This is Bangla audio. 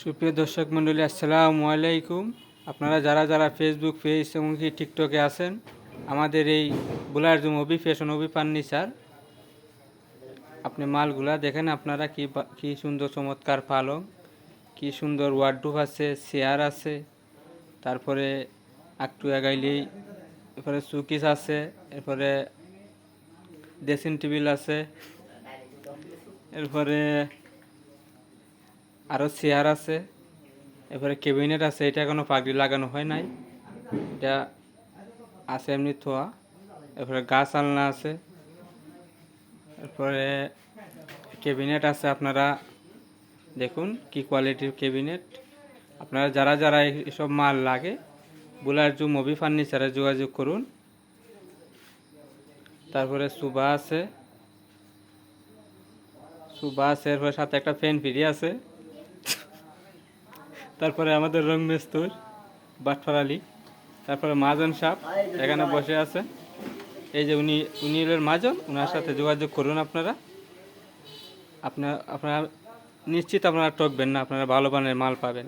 সুপ্রিয় দর্শক মণ্ডলী, আসসালামু আলাইকুম। আপনারা যারা যারা ফেসবুক পেজ এমনকি টিকটকে আছেন, আমাদের এই বুলার জুম অবি ফ্যাশন অবি ফার্নিচার, আপনি মালগুলা দেখেন। আপনারা কি সুন্দর চমৎকার পালং, কি সুন্দর ওয়ার্ডরোব আছে, চেয়ার আছে, তারপরে একটু এগাইলেই এরপরে সুকিস আছে, এরপরে ড্রেসিং টেবিল আছে, এরপরে আরও চেয়ার আছে, এরপরে ক্যাবিনেট আছে। এটা এখনো পাগড়ি লাগানো হয় নাই, এটা আছে এমনি থোয়া। এরপরে গাছ আলনা আছে, এরপরে ক্যাবিনেট আছে। আপনারা দেখুন কি কোয়ালিটির ক্যাবিনেট। আপনারা যারা যারা এসব মাল লাগে, বুলার জুম অবি ফার্নিচারে যোগাযোগ করুন। তারপরে সুবা আছে, এরপরে সাথে একটা ফ্যান ফ্রি আছে। তারপরে আমাদের রং মেস্তুর বাটফার আলী, তারপরে মাজন সাহেব এখানে বসে আছে। এই যে উনি হলেন মাজন, ওনার সাথে যোগাযোগ করুন। আপনারা নিশ্চিত আপনারা ঠকবেন না, আপনারা ভালো মানের মাল পাবেন।